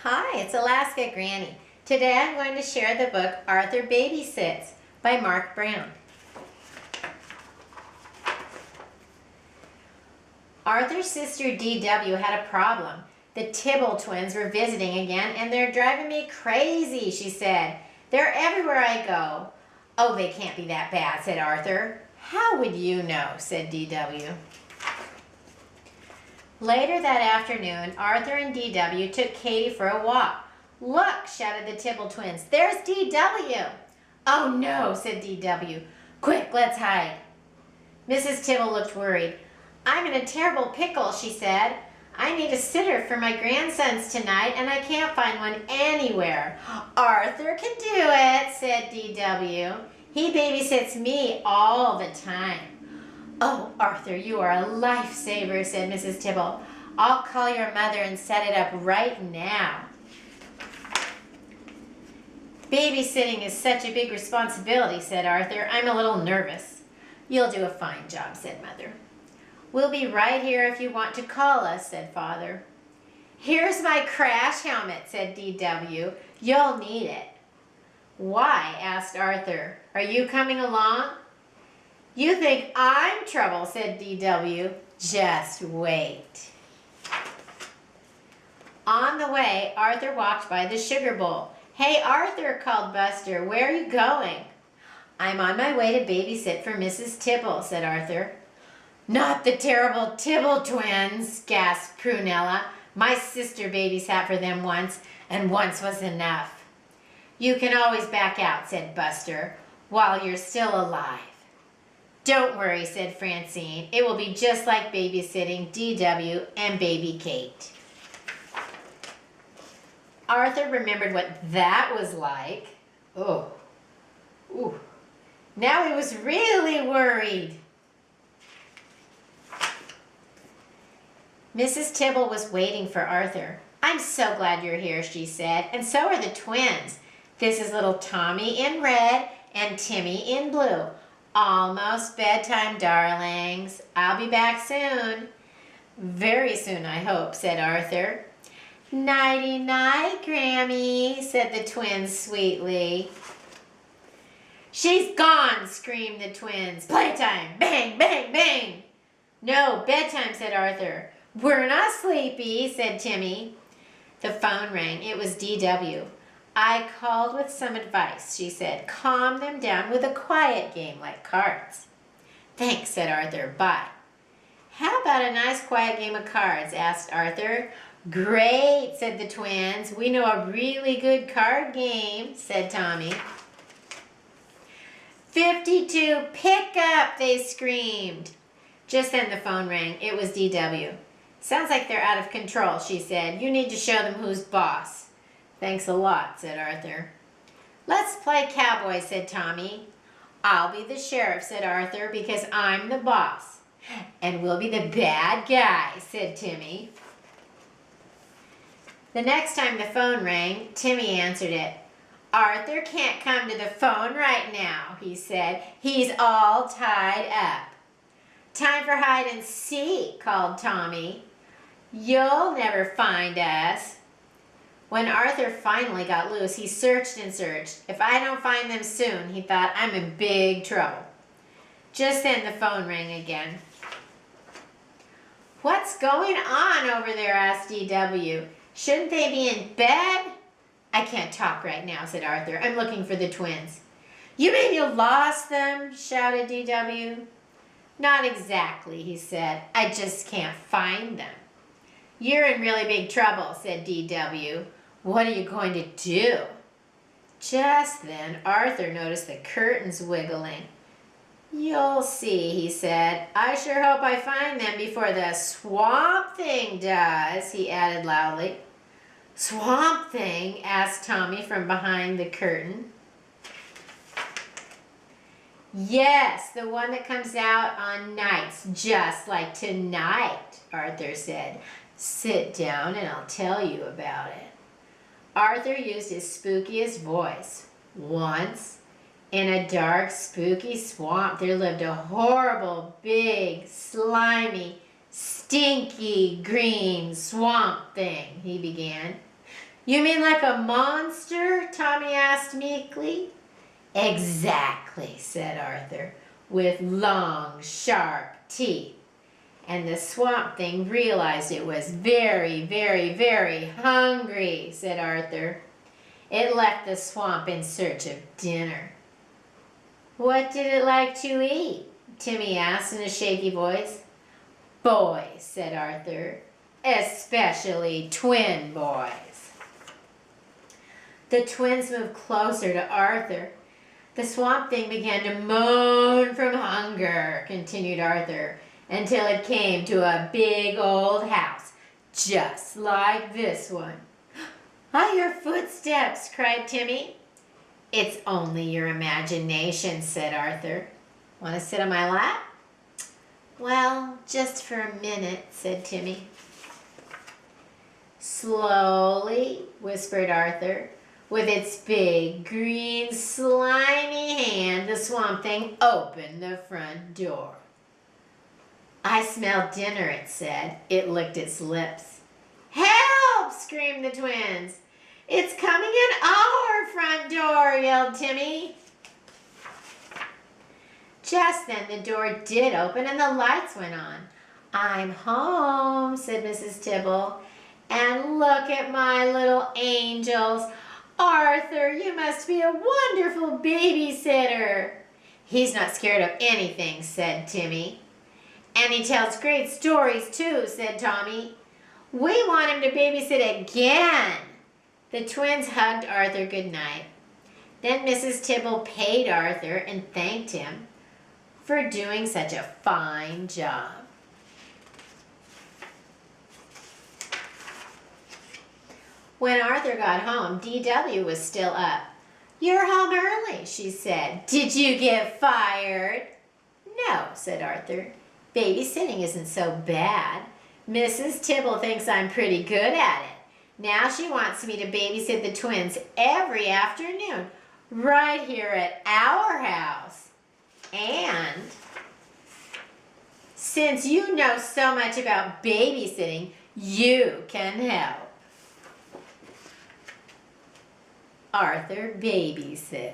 Hi, it's AlaskaGranny. Today I'm going to share the book Arthur Babysits by Marc Brown. Arthur's sister D.W. had a problem. The Tibble twins were visiting again and they're driving me crazy, she said. They're everywhere I go. Oh, they can't be that bad, said Arthur. How would you know, said D.W. Later that afternoon, Arthur and D.W. took Katie for a walk. Look, shouted the Tibble twins, there's D.W. Oh no, said D.W. Quick, let's hide. Mrs. Tibble looked worried. I'm in a terrible pickle, she said. I need a sitter for my grandsons tonight and I can't find one anywhere. Arthur can do it, said D.W. He babysits me all the time. Oh, Arthur, you are a lifesaver, said Mrs. Tibble. I'll call your mother and set it up right now. Babysitting is such a big responsibility, said Arthur. I'm a little nervous. You'll do a fine job, said Mother. We'll be right here if you want to call us, said Father. Here's my crash helmet, said D.W. You'll need it. Why? Asked Arthur. Are you coming along? You think I'm trouble, said D.W. Just wait. On the way, Arthur walked by the sugar bowl. Hey, Arthur, called Buster, where are you going? I'm on my way to babysit for Mrs. Tibble, said Arthur. Not the terrible Tibble twins, gasped Prunella. My sister babysat for them once, and once was enough. You can always back out, said Buster, while you're still alive. Don't worry, said Francine. It will be just like babysitting D.W. and baby Kate. Arthur remembered what that was like. Oh, ooh. Now he was really worried. Mrs. Tibble was waiting for Arthur. I'm so glad you're here, she said, and so are the twins. This is little Tommy in red and Timmy in blue. Almost bedtime, darlings. I'll be back soon. Very soon, I hope, said Arthur. Nighty-night, Grammy, said the twins sweetly. She's gone, screamed the twins. Playtime, bang, bang, bang. No, bedtime, said Arthur. We're not sleepy, said Timmy. The phone rang. It was D.W. I called with some advice, she said. Calm them down with a quiet game like cards. Thanks, said Arthur. Bye. How about a nice quiet game of cards, asked Arthur. Great, said the twins. We know a really good card game, said Tommy. 52, pick up, they screamed. Just then the phone rang. It was D.W. Sounds like they're out of control, she said. You need to show them who's boss. Thanks a lot, said Arthur. Let's play cowboy, said Tommy. I'll be the sheriff, said Arthur, because I'm the boss. And we'll be the bad guy, said Timmy. The next time the phone rang, Timmy answered it. Arthur can't come to the phone right now, he said. He's all tied up. Time for hide and seek, called Tommy. You'll never find us. When Arthur finally got loose, he searched and searched. If I don't find them soon, he thought, I'm in big trouble. Just then the phone rang again. What's going on over there, asked D.W. Shouldn't they be in bed? I can't talk right now, said Arthur. I'm looking for the twins. You mean you lost them? Shouted D.W. Not exactly, he said. I just can't find them. You're in really big trouble, said D.W. What are you going to do? Just then, Arthur noticed the curtains wiggling. You'll see, he said. I sure hope I find them before the Swamp Thing does, he added loudly. Swamp Thing? Asked Tommy from behind the curtain. Yes, the one that comes out on nights just like tonight, Arthur said. Sit down and I'll tell you about it. Arthur used his spookiest voice. Once, in a dark, spooky swamp, there lived a horrible, big, slimy, stinky, green swamp thing, he began. You mean like a monster? Tommy asked meekly. Exactly, said Arthur, with long, sharp teeth. And the swamp thing realized it was very, very, very hungry, said Arthur. It left the swamp in search of dinner. What did it like to eat? Timmy asked in a shaky voice. Boys, said Arthur, especially twin boys. The twins moved closer to Arthur. The swamp thing began to moan from hunger, continued Arthur, until it came to a big old house, just like this one. I hear footsteps, cried Timmy. It's only your imagination, said Arthur. Want to sit on my lap? Well, just for a minute, said Timmy. Slowly, whispered Arthur. With its big, green, slimy hand, the swamp thing opened the front door. I smell dinner, it said. It licked its lips. Help! Screamed the twins. It's coming in our front door, yelled Timmy. Just then the door did open and the lights went on. I'm home, said Mrs. Tibble. And look at my little angels. Arthur, you must be a wonderful babysitter. He's not scared of anything, said Timmy. And he tells great stories too, said Tommy. We want him to babysit again. The twins hugged Arthur goodnight. Then Mrs. Tibble paid Arthur and thanked him for doing such a fine job. When Arthur got home, D.W. was still up. You're home early, she said. Did you get fired? No, said Arthur. Babysitting isn't so bad. Mrs. Tibble thinks I'm pretty good at it. Now she wants me to babysit the twins every afternoon, right here at our house. And since you know so much about babysitting, you can help. Arthur babysits.